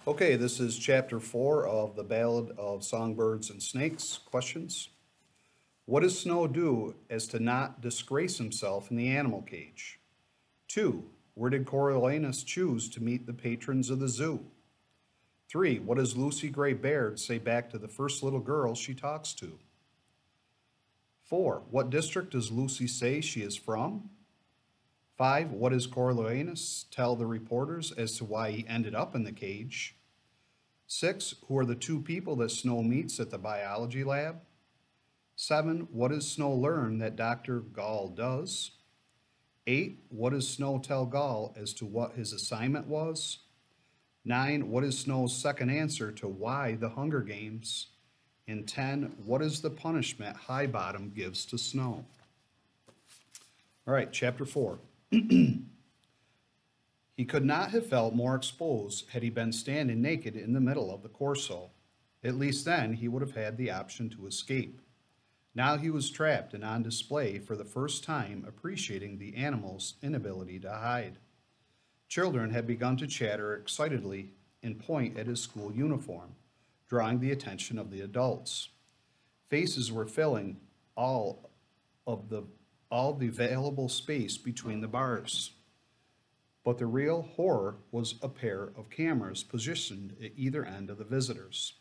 Okay, this is chapter 4 of the Ballad of Songbirds and Snakes. Questions? What does Snow do as to not disgrace himself in the animal cage? 2. Where did Coriolanus choose to meet the patrons of the zoo? 3. What does Lucy Gray Baird say back to the first little girl she talks to? 4. What district does Lucy say she is from? 5. What does Coriolanus tell the reporters as to why he ended up in the cage? 6. Who are the two people that Snow meets at the biology lab? 7. What does Snow learn that Dr. Gall does? 8. What does Snow tell Gall as to what his assignment was? 9. What is Snow's second answer to why the Hunger Games? And 10. What is the punishment Highbottom gives to Snow? All right, chapter 4. He could not have felt more exposed had he been standing naked in the middle of the Corso. At least then he would have had the option to escape. Now he was trapped and on display for the first time, appreciating the animal's inability to hide. Children had begun to chatter excitedly and point at his school uniform, drawing the attention of the adults. Faces were filling all of the all the available space between the bars. But the real horror was a pair of cameras positioned at either end of the visitors.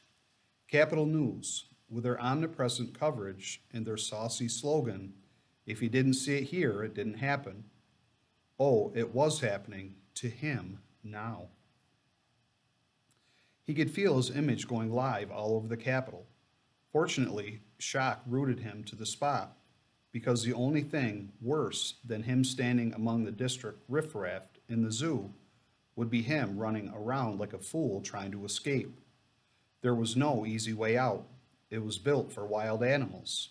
Capital News, with their omnipresent coverage and their saucy slogan, "If you didn't see it here, it didn't happen." Oh, it was happening to him now. He could feel his image going live all over the Capitol. Fortunately, shock rooted him to the spot, because the only thing worse than him standing among the district riffraff in the zoo would be him running around like a fool trying to escape. There was no easy way out. It was built for wild animals.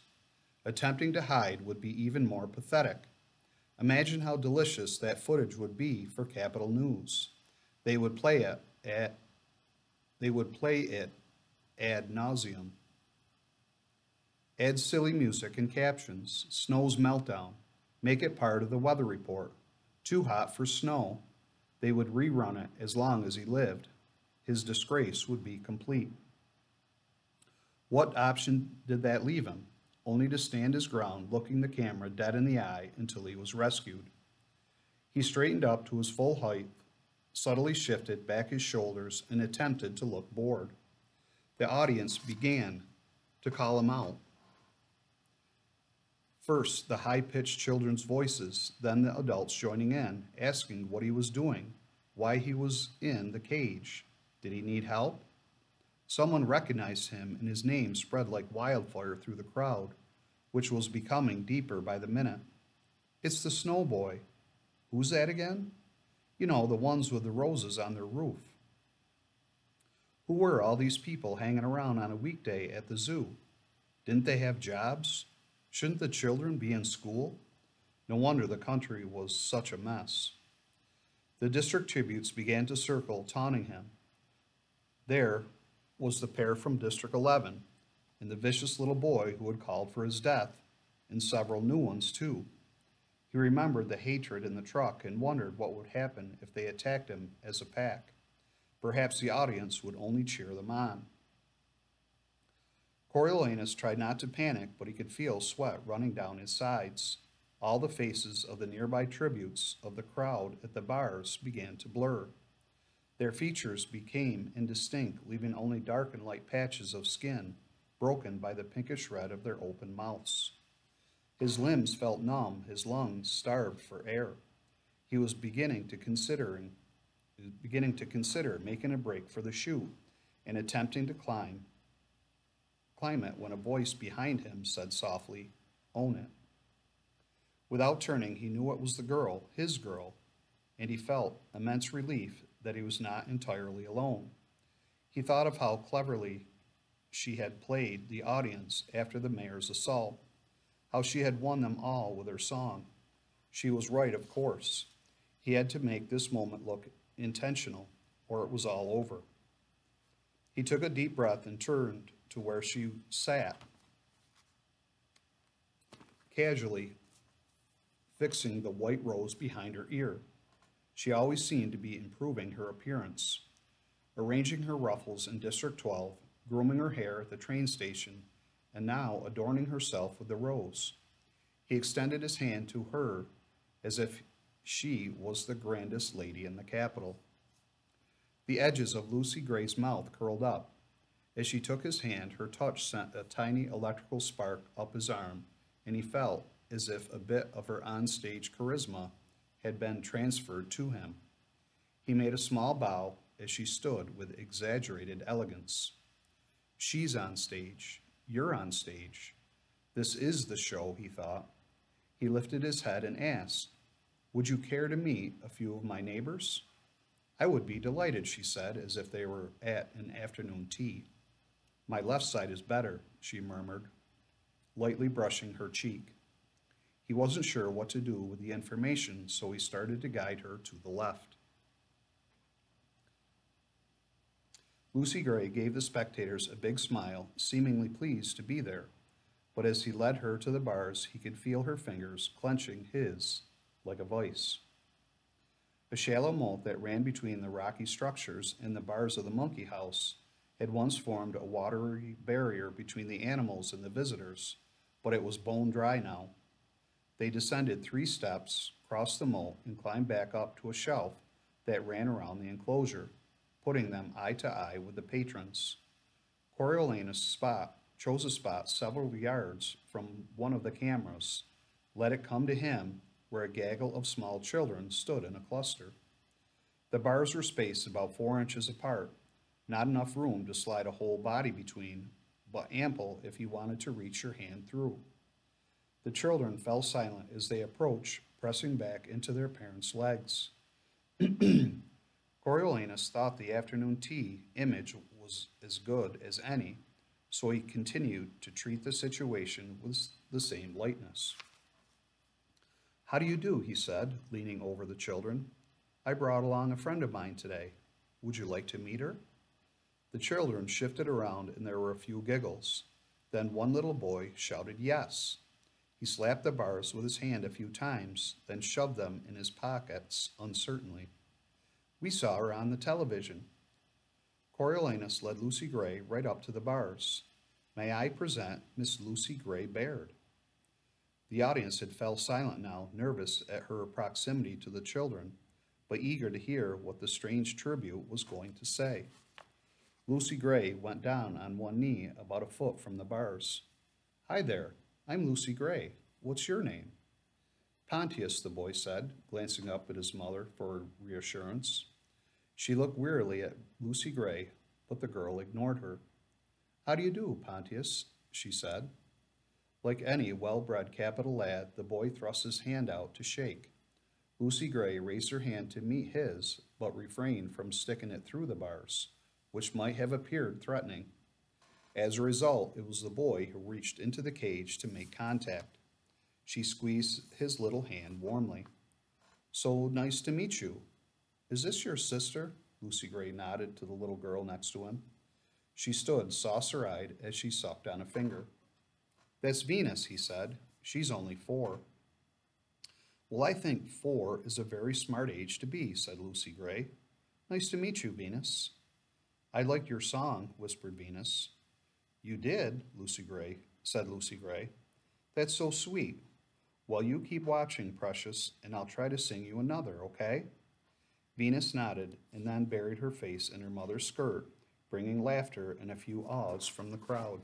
Attempting to hide would be even more pathetic. Imagine how delicious that footage would be for Capitol News. They would play it at they would play it ad nauseum. Add silly music and captions, Snow's meltdown, make it part of the weather report. Too hot for Snow. They would rerun it as long as he lived. His disgrace would be complete. What option did that leave him? Only to stand his ground, looking the camera dead in the eye until he was rescued. He straightened up to his full height, subtly shifted back his shoulders, and attempted to look bored. The audience began to call him out. First, the high-pitched children's voices, then the adults joining in, asking what he was doing, why he was in the cage. Did he need help? Someone recognized him, and his name spread like wildfire through the crowd, which was becoming deeper by the minute. It's the Snow Boy. Who's that again? You know, the ones with the roses on their roof. Who were all these people hanging around on a weekday at the zoo? Didn't they have jobs? Shouldn't the children be in school? No wonder the country was such a mess. The district tributes began to circle, taunting him. There was the pair from District 11, and the vicious little boy who had called for his death, and several new ones too. He remembered the hatred in the truck and wondered what would happen if they attacked him as a pack. Perhaps the audience would only cheer them on. Coriolanus tried not to panic, but he could feel sweat running down his sides. All the faces of the nearby tributes of the crowd at the bars began to blur. Their features became indistinct, leaving only dark and light patches of skin, broken by the pinkish red of their open mouths. His limbs felt numb, his lungs starved for air. He was beginning to consider making a break for the chute and attempting to climb it when a voice behind him said softly, "Own it." Without turning, he knew it was the girl, his girl, and he felt immense relief that he was not entirely alone. He thought of how cleverly she had played the audience after the mayor's assault, how she had won them all with her song. She was right, of course. He had to make this moment look intentional, or it was all over. He took a deep breath and turned to where she sat, casually fixing the white rose behind her ear. She always seemed to be improving her appearance. arranging her ruffles in District 12, grooming her hair at the train station, and now adorning herself with the rose. He extended his hand to her as if she was the grandest lady in the capital. The edges of Lucy Gray's mouth curled up. As she took his hand, her touch sent a tiny electrical spark up his arm, and he felt as if a bit of her onstage charisma had been transferred to him. He made a small bow as she stood with exaggerated elegance. She's on stage. You're on stage. This is the show, he thought. He lifted his head and asked, "Would you care to meet a few of my neighbors?" "I would be delighted," she said, as if they were at an afternoon tea. "My left side is better," she murmured, lightly brushing her cheek. He wasn't sure what to do with the information, so he started to guide her to the left. Lucy Gray gave the spectators a big smile, seemingly pleased to be there. But as he led her to the bars, he could feel her fingers clenching his like a vice. A shallow moat that ran between the rocky structures and the bars of the monkey house had once formed a watery barrier between the animals and the visitors, but it was bone dry now. They descended 3 steps, crossed the moat, and climbed back up to a shelf that ran around the enclosure, putting them eye to eye with the patrons. Coriolanus chose a spot several yards from one of the cameras, let it come to him where a gaggle of small children stood in a cluster. The bars were spaced about 4 inches apart, not enough room to slide a whole body between, but ample if you wanted to reach your hand through. The children fell silent as they approached, pressing back into their parents' legs. Coriolanus thought the afternoon tea image was as good as any, so he continued to treat the situation with the same lightness. "How do you do?" he said, leaning over the children. "I brought along a friend of mine today. Would you like to meet her?" The children shifted around and there were a few giggles. Then one little boy shouted yes. He slapped the bars with his hand a few times, then shoved them in his pockets uncertainly. "We saw her on the television." Coriolanus led Lucy Gray right up to the bars. "May I present Miss Lucy Gray Baird?" The audience had fell silent now, nervous at her proximity to the children, but eager to hear what the strange tribute was going to say. Lucy Gray went down on one knee about a foot from the bars. "Hi there, I'm Lucy Gray. What's your name?" "Pontius," the boy said, glancing up at his mother for reassurance. She looked wearily at Lucy Gray, but the girl ignored her. "How do you do, Pontius?" she said. Like any well-bred capital lad, the boy thrust his hand out to shake. Lucy Gray raised her hand to meet his, but refrained from sticking it through the bars, which might have appeared threatening. As a result, it was the boy who reached into the cage to make contact. She squeezed his little hand warmly. "So nice to meet you. Is this your sister?" Lucy Gray nodded to the little girl next to him. She stood saucer-eyed as she sucked on a finger. "That's Venus," he said. "She's only 4. "Well, I think 4 is a very smart age to be," said Lucy Gray. "Nice to meet you, Venus." "I liked your song," whispered Venus. "You did?" said Lucy Gray. "That's so sweet. Well, you keep watching, precious, and I'll try to sing you another, okay?" Venus nodded and then buried her face in her mother's skirt, bringing laughter and a few ahs from the crowd.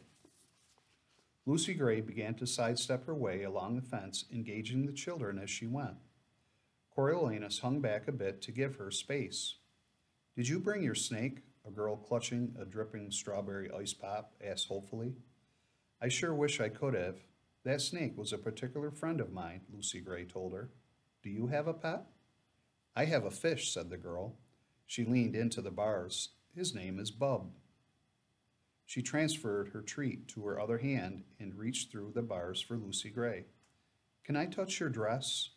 Lucy Gray began to sidestep her way along the fence, engaging the children as she went. Coriolanus hung back a bit to give her space. "Did you bring your snake?" a girl clutching a dripping strawberry ice pop asked hopefully. "I sure wish I could have. That snake was a particular friend of mine," Lucy Gray told her. "Do you have a pet?" "I have a fish," said the girl. She leaned into the bars. "His name is Bub." She transferred her treat to her other hand and reached through the bars for Lucy Gray. "Can I touch your dress?"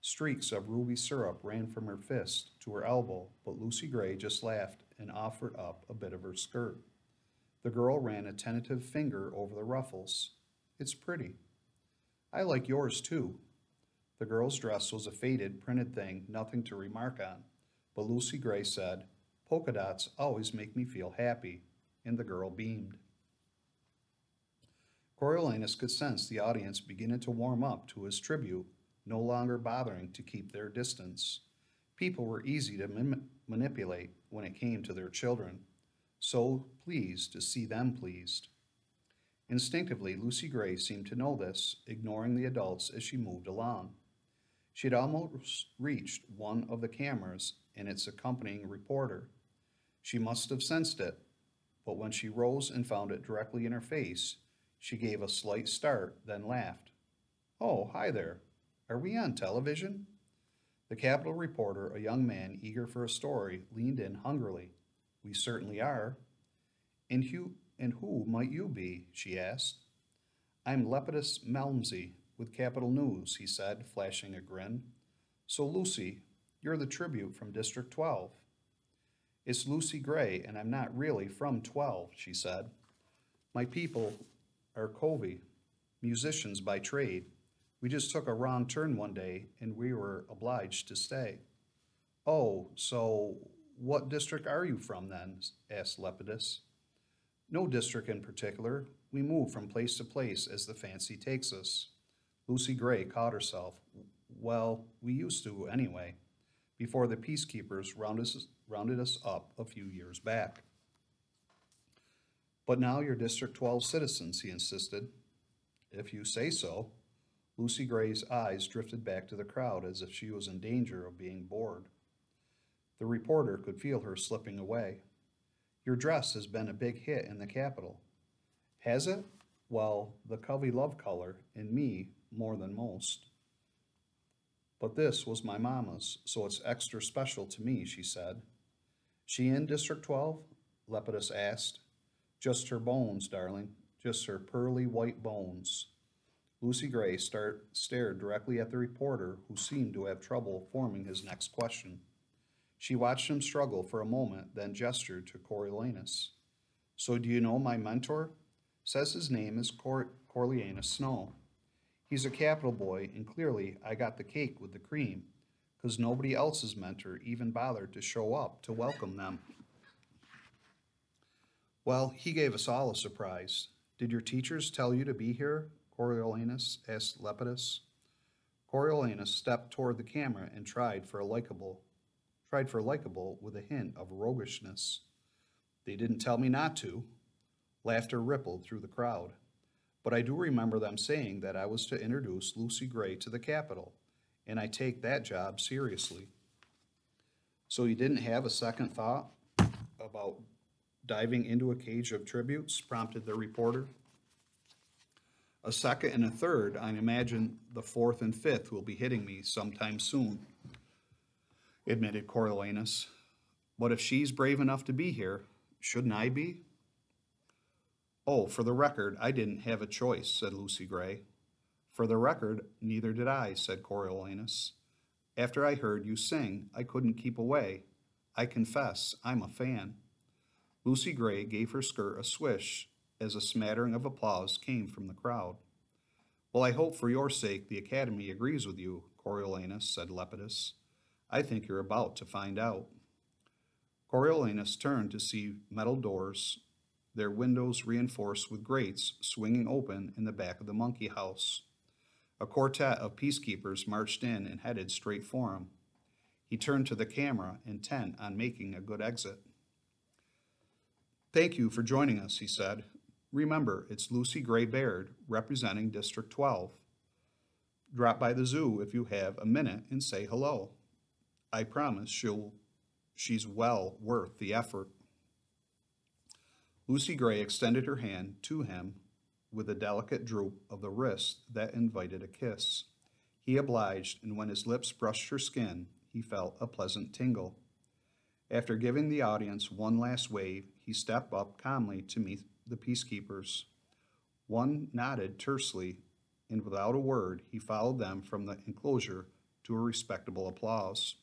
Streaks of ruby syrup ran from her fist to her elbow, but Lucy Gray just laughed and offered up a bit of her skirt. The girl ran a tentative finger over the ruffles. "It's pretty." "I like yours too." The girl's dress was a faded, printed thing, nothing to remark on, but Lucy Gray said, Polka dots always make me feel happy. And the girl beamed. Coriolanus could sense the audience beginning to warm up to his tribute, no longer bothering to keep their distance. People were easy to manipulate when it came to their children, so pleased to see them pleased. Instinctively, Lucy Gray seemed to know this, ignoring the adults as she moved along. She had almost reached one of the cameras and its accompanying reporter. She must have sensed it, but when she rose and found it directly in her face, she gave a slight start, then laughed. "Oh, hi there. Are we on television?" The Capitol reporter, a young man eager for a story, leaned in hungrily. "We certainly are." And who might you be?" she asked. "I'm Lepidus Malmsey with Capitol News," he said, flashing a grin. "So, Lucy, you're the tribute from District 12. "It's Lucy Gray, and I'm not really from 12, she said. "My people are Covey, musicians by trade. We just took a wrong turn one day, and we were obliged to stay." "Oh, so what district are you from then?" asked Lepidus. "No district in particular. We move from place to place as the fancy takes us." Lucy Gray caught herself. "Well, we used to anyway, before the peacekeepers rounded us up a few years back." "But now you're District 12 citizens," he insisted. "If you say so." Lucy Gray's eyes drifted back to the crowd as if she was in danger of being bored. The reporter could feel her slipping away. "Your dress has been a big hit in the Capitol." "Has it? Well, the Covey love color, and me more than most." "But this was my mama's, so it's extra special to me," she said. "She in District 12? Lepidus asked. "Just her bones, darling, just her pearly white bones." Lucy Gray stared directly at the reporter, who seemed to have trouble forming his next question. She watched him struggle for a moment, then gestured to Coriolanus. "So do you know my mentor? Says his name is Coriolanus Snow. He's a Capitol boy, and clearly I got the cake with the cream, 'cause nobody else's mentor even bothered to show up to welcome them." "Well, he gave us all a surprise. Did your teachers tell you to be here?" Coriolanus asked Lepidus. Coriolanus stepped toward the camera and tried for likable with a hint of roguishness. "They didn't tell me not to." Laughter rippled through the crowd. "But I do remember them saying that I was to introduce Lucy Gray to the Capitol, and I take that job seriously." "So you didn't have a second thought about diving into a cage of tributes?" prompted the reporter. "A second and a third. I imagine the fourth and fifth will be hitting me sometime soon," admitted Coriolanus. "But if she's brave enough to be here, shouldn't I be?" "Oh, for the record, I didn't have a choice," said Lucy Gray. "For the record, neither did I," said Coriolanus. "After I heard you sing, I couldn't keep away. I confess, I'm a fan." Lucy Gray gave her skirt a swish as a smattering of applause came from the crowd. "Well, I hope for your sake the Academy agrees with you," Coriolanus said Lepidus. "I think you're about to find out." Coriolanus turned to see metal doors, their windows reinforced with grates, swinging open in the back of the monkey house. A quartet of peacekeepers marched in and headed straight for him. He turned to the camera, intent on making a good exit. "Thank you for joining us," he said. "Remember, it's Lucy Gray Baird, representing District 12. Drop by the zoo if you have a minute and say hello. I promise she's well worth the effort." Lucy Gray extended her hand to him with a delicate droop of the wrist that invited a kiss. He obliged, and when his lips brushed her skin, he felt a pleasant tingle. After giving the audience one last wave, he stepped up calmly to meet the peacekeepers. One nodded tersely, and without a word, he followed them from the enclosure to a respectable applause.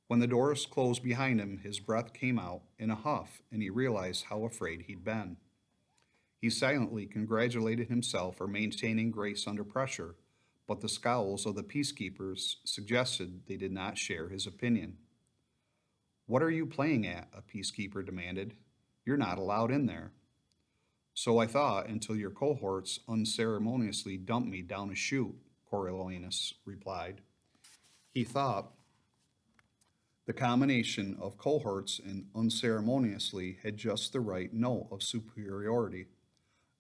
When the doors closed behind him, his breath came out in a huff, and he realized how afraid he'd been. He silently congratulated himself for maintaining grace under pressure, but the scowls of the peacekeepers suggested they did not share his opinion. "What are you playing at?" a peacekeeper demanded. "You're not allowed in there." "So I thought until your cohorts unceremoniously dumped me down a chute," Coriolanus replied. He thought the combination of cohorts and unceremoniously had just the right note of superiority.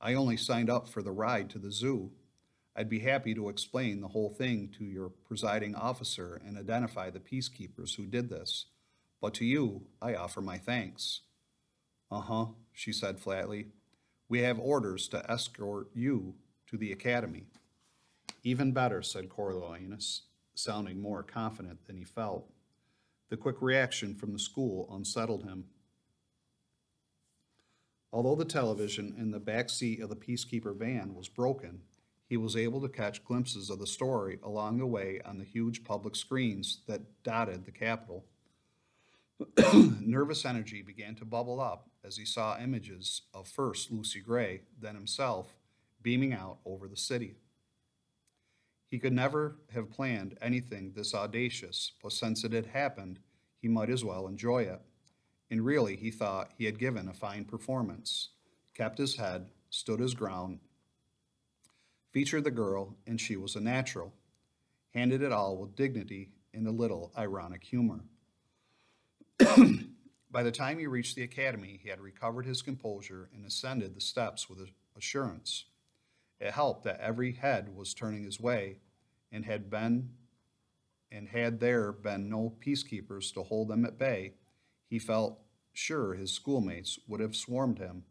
"I only signed up for the ride to the zoo. I'd be happy to explain the whole thing to your presiding officer and identify the peacekeepers who did this. But to you, I offer my thanks." "Uh-huh," she said flatly. "We have orders to escort you to the academy." "Even better," said Coriolanus, sounding more confident than he felt. The quick reaction from the school unsettled him. Although the television in the back seat of the peacekeeper van was broken, he was able to catch glimpses of the story along the way on the huge public screens that dotted the Capitol. Nervous energy began to bubble up as he saw images of first Lucy Gray, then himself, beaming out over the city. He could never have planned anything this audacious, but since it had happened, he might as well enjoy it. And really, he thought he had given a fine performance, kept his head, stood his ground, featured the girl, and she was a natural, handled it all with dignity and a little ironic humor. By the time he reached the academy, he had recovered his composure and ascended the steps with assurance. It helped that every head was turning his way, and had there been no peacekeepers to hold them at bay, he felt sure his schoolmates would have swarmed him.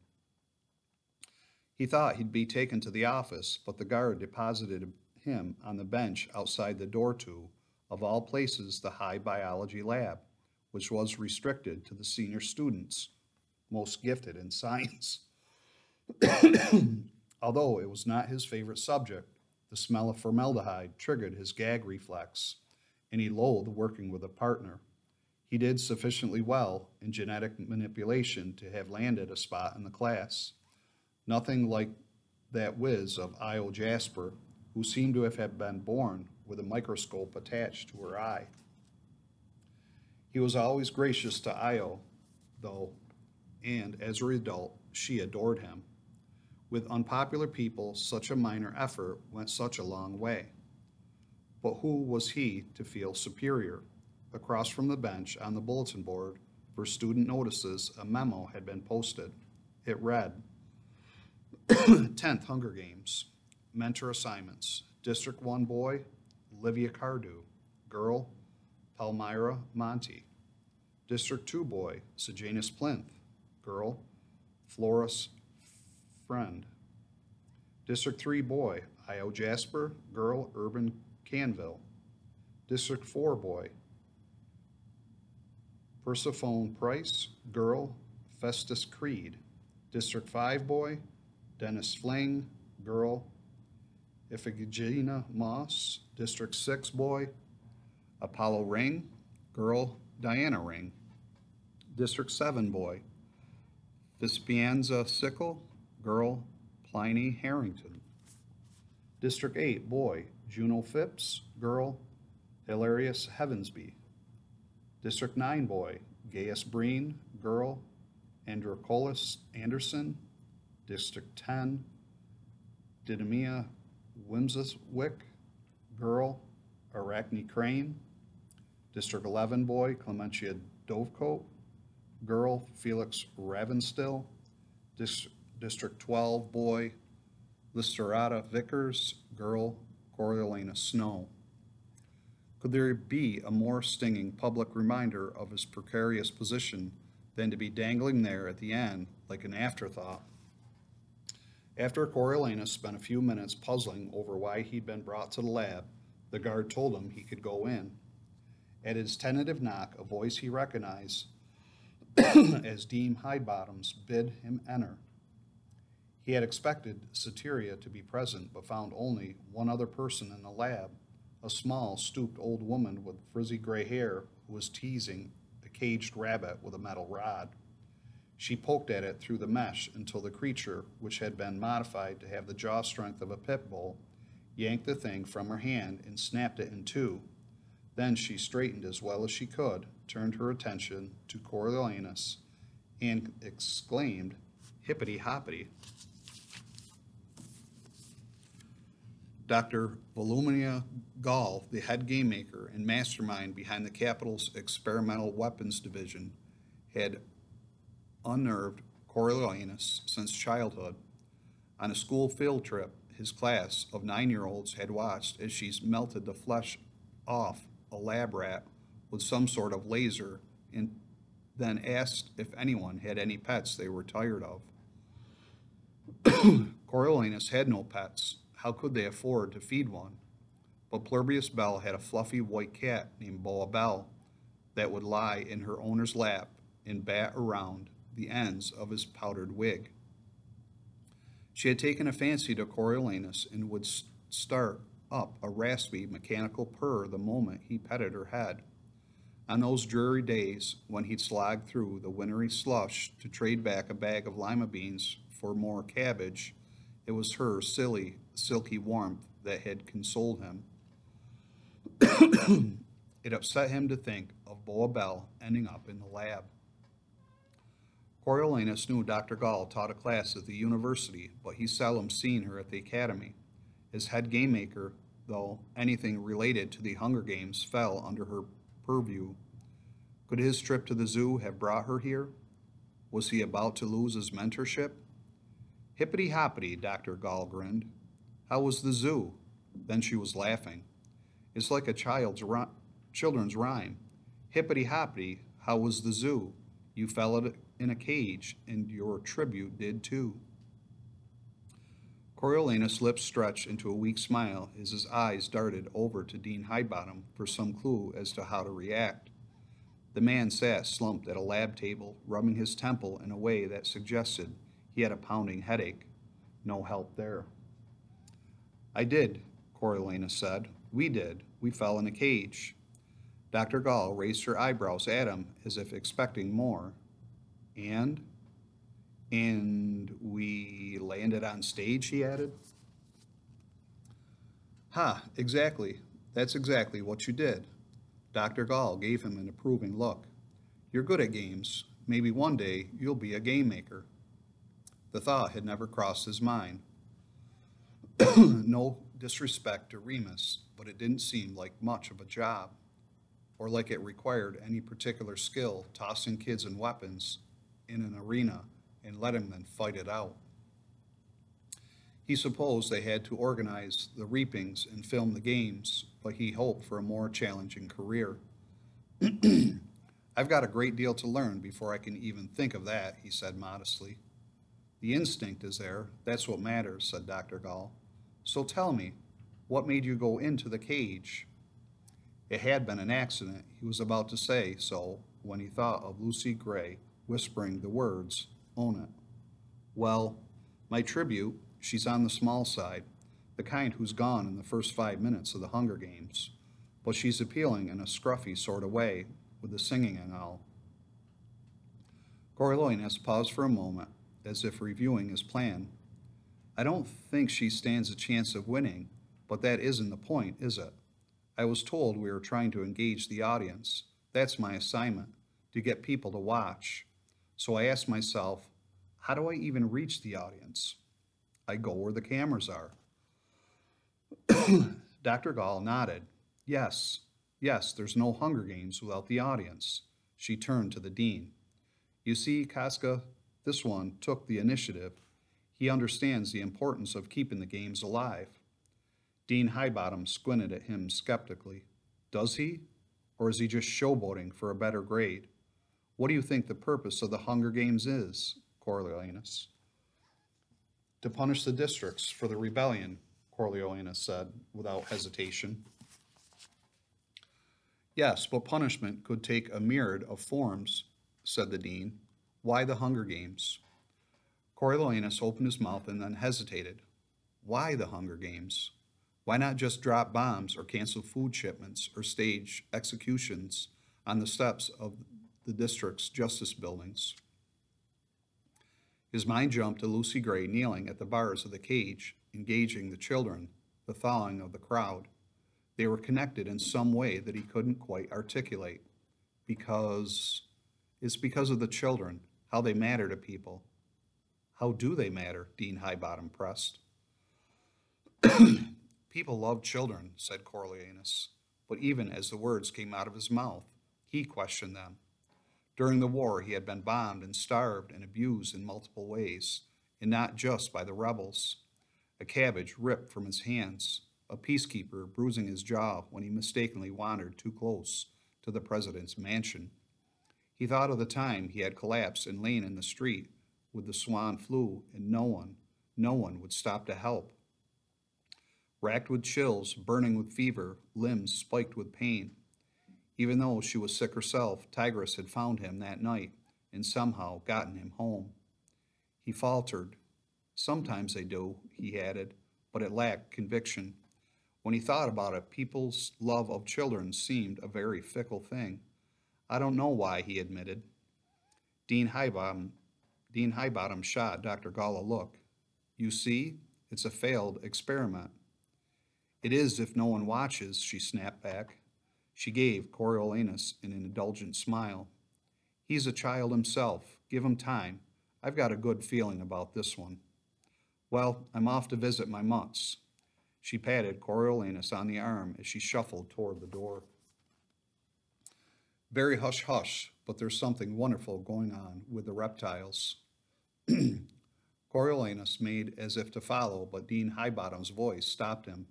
He thought he'd be taken to the office, but the guard deposited him on the bench outside the door to, of all places, the high biology lab, which was restricted to the senior students, most gifted in science. Although it was not his favorite subject, the smell of formaldehyde triggered his gag reflex, and he loathed working with a partner. He did sufficiently well in genetic manipulation to have landed a spot in the class. Nothing like that whiz of Io Jasper, who seemed to have been born with a microscope attached to her eye. He was always gracious to Io, though, and as a result, she adored him. With unpopular people, such a minor effort went such a long way. But who was he to feel superior? Across from the bench on the bulletin board for student notices, a memo had been posted. It read, 10th Hunger Games, mentor assignments. District 1 boy, Livia Cardew. Girl, Palmyra Monty. District 2 boy, Sejanus Plinth. Girl, Floris Friend. District 3 boy, Io Jasper. Girl, Urban Canville. District 4 boy, Persephone Price. Girl, Festus Creed. District 5 boy, Dennis Fling. Girl, Iphigenia Moss. District 6 boy, Apollo Ring. Girl, Diana Ring. District 7 boy, Vispianza Sickle. Girl, Pliny Harrington. District 8 boy, Juno Phipps. Girl, Hilarious Heavensby. District 9 boy, Gaius Breen. Girl, Androcolis Anderson. District 10, Didymia Wimswick. Girl, Arachne Crane. District 11 boy, Clementia Dovecote. Girl, Felix Ravenstill. District 12 boy, Listerata Vickers. Girl, Coriolanus Snow. Could there be a more stinging public reminder of his precarious position than to be dangling there at the end like an afterthought? After Coriolanus spent a few minutes puzzling over why he'd been brought to the lab, the guard told him he could go in. At his tentative knock, a voice he recognized as Dean Hidebottoms bid him enter. He had expected Satyria to be present, but found only one other person in the lab, a small, stooped old woman with frizzy gray hair who was teasing a caged rabbit with a metal rod. She poked at it through the mesh until the creature, which had been modified to have the jaw strength of a pit bull, yanked the thing from her hand and snapped it in two. Then she straightened as well as she could, turned her attention to Coriolanus, and exclaimed, "Hippity hoppity." Dr. Volumnia Gall, the head game maker and mastermind behind the Capitol's Experimental Weapons Division, had unnerved Coriolanus since childhood. On a school field trip, his class of 9-year-olds had watched as she melted the flesh off a lab rat with some sort of laser and then asked if anyone had any pets they were tired of. Coriolanus had no pets. How could they afford to feed one? But Plurbius Bell had a fluffy white cat named Boa Bell that would lie in her owner's lap and bat around the ends of his powdered wig. She had taken a fancy to Coriolanus and would start up a raspy mechanical purr the moment he petted her head. On those dreary days when he'd slog through the wintry slush to trade back a bag of lima beans for more cabbage, it was her silly, silky warmth that had consoled him. It upset him to think of Boa Bell ending up in the lab. Coriolanus knew Dr. Gall taught a class at the university, but he seldom seen her at the academy. As head game maker, though, anything related to the Hunger Games fell under her purview. Could his trip to the zoo have brought her here? Was he about to lose his mentorship? Hippity hoppity, Dr. Gall grinned. How was the zoo? Then she was laughing. It's like a children's rhyme. Hippity hoppity, how was the zoo? You fell in a cage, and your tribute did too. Coriolanus' lips stretched into a weak smile as his eyes darted over to Dean Highbottom for some clue as to how to react. The man sat slumped at a lab table, rubbing his temple in a way that suggested he had a pounding headache. No help there. I did, Coriolanus said. We did. We fell in a cage. Dr. Gall raised her eyebrows at him as if expecting more. And we landed on stage, he added. Ha, exactly. That's exactly what you did. Dr. Gall gave him an approving look. You're good at games. Maybe one day you'll be a game maker. The thought had never crossed his mind. No disrespect to Remus, but it didn't seem like much of a job, or like it required any particular skill tossing kids and weapons in an arena and letting them fight it out. He supposed they had to organize the reapings and film the games, but he hoped for a more challenging career. I've got a great deal to learn before I can even think of that, he said modestly. The instinct is there. That's what matters, said Dr. Gall. So tell me, what made you go into the cage? It had been an accident, he was about to say so when he thought of Lucy Gray whispering the words, own it. Well, my tribute, she's on the small side, the kind who's gone in the first 5 minutes of the Hunger Games, but she's appealing in a scruffy sort of way, with the singing and all. Coriolanus paused for a moment, as if reviewing his plan. I don't think she stands a chance of winning, but that isn't the point, is it? I was told we were trying to engage the audience. That's my assignment, to get people to watch. So I asked myself, how do I even reach the audience? I go where the cameras are. Dr. Gall nodded. Yes, there's no Hunger Games without the audience. She turned to the dean. You see, Casca, this one took the initiative. He understands the importance of keeping the games alive. Dean Highbottom squinted at him skeptically. Does he? Or is he just showboating for a better grade? What do you think the purpose of the Hunger Games is, Coriolanus? To punish the districts for the rebellion, Coriolanus said without hesitation. Yes, but punishment could take a myriad of forms, said the dean. Why the Hunger Games? Coriolanus opened his mouth and then hesitated. Why the Hunger Games? Why not just drop bombs or cancel food shipments or stage executions on the steps of the district's justice buildings? His mind jumped to Lucy Gray kneeling at the bars of the cage, engaging the children, the thawing of the crowd. They were connected in some way that he couldn't quite articulate. Because it's because of the children, how they matter to people. How do they matter? Dean Highbottom pressed. People love children, said Coriolanus, but even as the words came out of his mouth, he questioned them. During the war, he had been bombed and starved and abused in multiple ways, and not just by the rebels. A cabbage ripped from his hands, a peacekeeper bruising his jaw when he mistakenly wandered too close to the president's mansion. He thought of the time he had collapsed and lain in the street with the swan flu, and no one would stop to help. Racked with chills, burning with fever, limbs spiked with pain. Even though she was sick herself, Tigress had found him that night and somehow gotten him home. He faltered. Sometimes they do, he added, but it lacked conviction. When he thought about it, people's love of children seemed a very fickle thing. I don't know why, he admitted. Dean Highbottom, Dean Highbottom shot Dr. Gall a look. You see, it's a failed experiment. It is if no one watches, she snapped back. She gave Coriolanus an indulgent smile. He's a child himself. Give him time. I've got a good feeling about this one. Well, I'm off to visit my mutts. She patted Coriolanus on the arm as she shuffled toward the door. Very hush-hush, but there's something wonderful going on with the reptiles. Coriolanus made as if to follow, but Dean Highbottom's voice stopped him.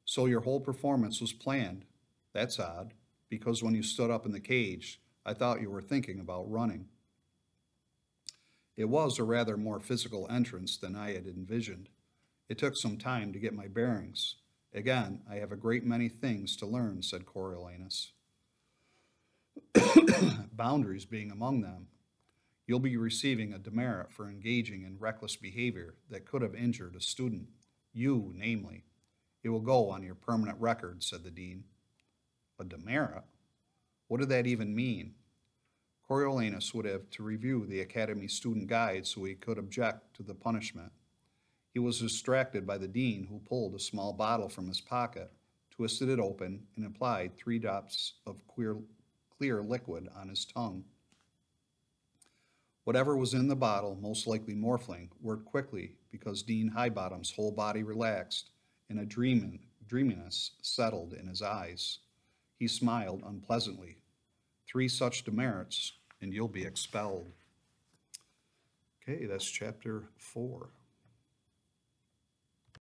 So your whole performance was planned. That's odd, because when you stood up in the cage, I thought you were thinking about running. It was a rather more physical entrance than I had envisioned. It took some time to get my bearings. Again, I have a great many things to learn, said Coriolanus. Boundaries being among them. You'll be receiving a demerit for engaging in reckless behavior that could have injured a student. You, namely. It will go on your permanent record, said the dean. A demerit? What did that even mean? Coriolanus would have to review the Academy student guide so he could object to the punishment. He was distracted by the dean, who pulled a small bottle from his pocket, twisted it open, and applied 3 drops of clear liquid on his tongue. Whatever was in the bottle, most likely morphine, worked quickly because Dean Highbottom's whole body relaxed and a dreaminess settled in his eyes. He smiled unpleasantly. 3 such demerits, and you'll be expelled. Okay, that's chapter 4.